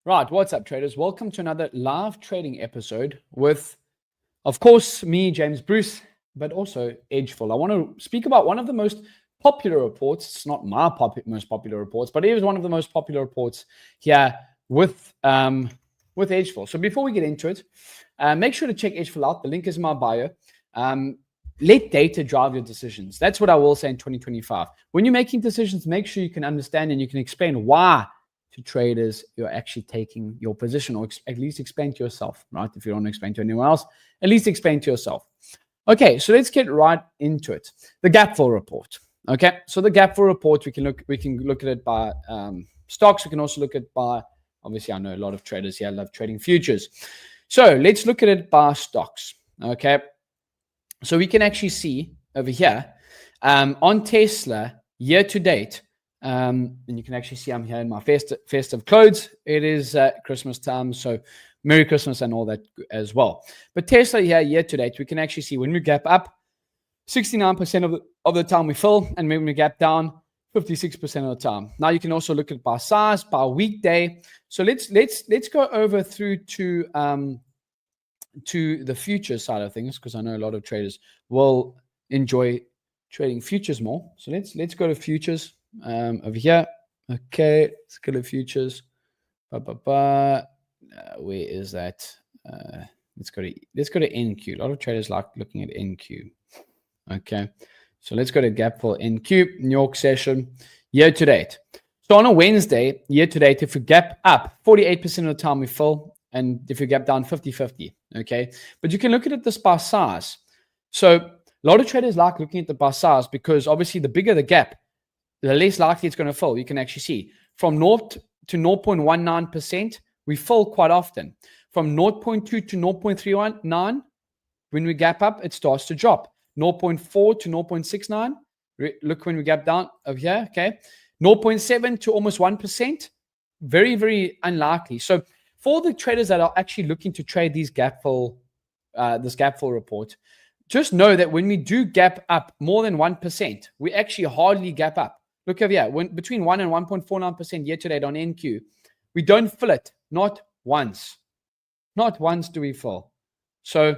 Right, what's up, traders? Welcome to another live trading episode with, of course, me, James Bruce, but also Edgeful. I want to speak about one of the most popular reports. It's not my most popular reports, but it is one of the most popular reports here with Edgeful. So before we get into it, make sure to check Edgeful out. The link is in my bio. Let data drive your decisions. That's what I will say in 2025. When you're making decisions, make sure you can understand and you can explain why to traders you're actually taking your position, or at least explain to yourself, right? If you don't explain to anyone else, at least explain to yourself. Okay, so let's get right into it. The gap fill report. Okay, so the gap fill report, we can look at it by stocks. We can also look at it by, obviously, I know a lot of traders here love trading futures. So let's look at it by stocks. Okay, so we can actually see over here on Tesla year to date. And you can actually see I'm here in my festive clothes. It is Christmas time, so Merry Christmas and all that as well. But Tesla here year to date, we can actually see when we gap up, 69% of the time we fill, and when we gap down, 56% of the time. Now you can also look at by size, by weekday. So let's go over through to the futures side of things, because I know a lot of traders will enjoy trading futures more. So let's go to futures. Over here. Okay, let's go to futures. Where is that? Let's go to NQ. A lot of traders like looking at NQ. Okay, so let's go to gap fill NQ, New York session, year to date. So on a Wednesday, year to date, if we gap up, 48% of the time we fill, and if you gap down, 50-50. Okay, but you can look at it this by size. So a lot of traders like looking at the by size because obviously the bigger the gap, the less likely it's going to fill. You can actually see from 0 to 0.19%, we fill quite often. From 0.2 to 0.319, when we gap up, it starts to drop. 0.4 to 0.69, look when we gap down over here, okay? 0.7 to almost 1%, very, very unlikely. So for the traders that are actually looking to trade these gap fill, this gap fill report, just know that when we do gap up more than 1%, we actually hardly gap up. Look over here, between 1 and 1.49% year to date on NQ, we don't fill it, not once. Not once do we fill. So,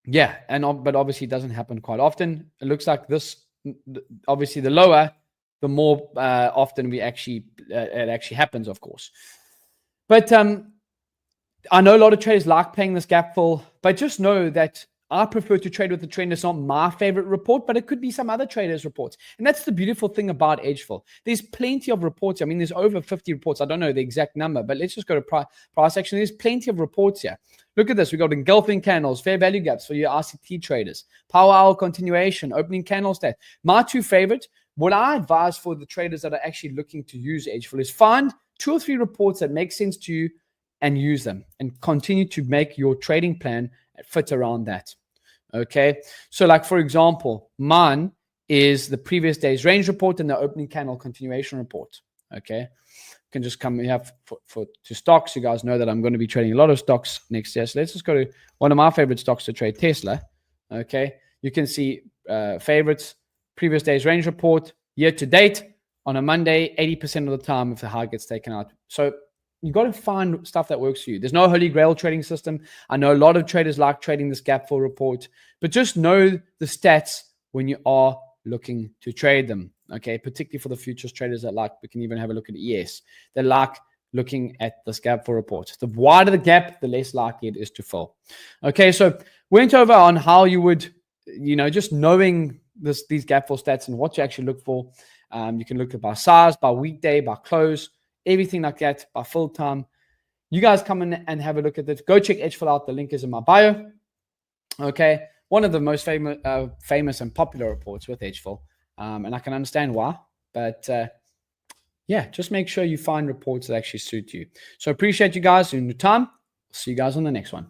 yeah, but obviously it doesn't happen quite often. It looks like this, obviously the lower, the more often it actually happens, of course. But I know a lot of traders like playing this gap fill, but just know that I prefer to trade with the trend. It's not my favorite report, but it could be some other traders' reports. And that's the beautiful thing about Edgeful. There's plenty of reports. I mean, there's over 50 reports. I don't know the exact number, but let's just go to price action. There's plenty of reports here. Look at this. We got engulfing candles, fair value gaps for your RCT traders, power hour continuation, opening candle stat. My two favorite, what I advise for the traders that are actually looking to use Edgeful is find 2 or 3 reports that make sense to you and use them and continue to make your trading plan fit around that. Okay, so like for example, mine is the previous day's range report and the opening candle continuation report. Okay, you can just come here to stocks. You guys know that I'm going to be trading a lot of stocks next year. So let's just go to one of my favorite stocks to trade, Tesla. Okay, you can see favorites, previous day's range report, year to date on a Monday, 80% of the time if the high gets taken out. So you got to find stuff that works for you. There's no holy grail trading system. I know a lot of traders like trading this gap fill report, but just know the stats when you are looking to trade them. Okay, particularly for the futures traders that like, we can even have a look at ES. They like looking at this gap fill report. The wider the gap, the less likely it is to fill. Okay, so went over on how you would, just knowing these gap fill stats and what you actually look for. You can look at by size, by weekday, by close, everything like that, by full time. You guys come in and have a look at this. Go check Edgeful out. The link is in my bio. Okay, one of the most famous and popular reports with Edgeful, and I can understand why. But yeah, just make sure you find reports that actually suit you. So appreciate you guys in your time. See you guys on the next one.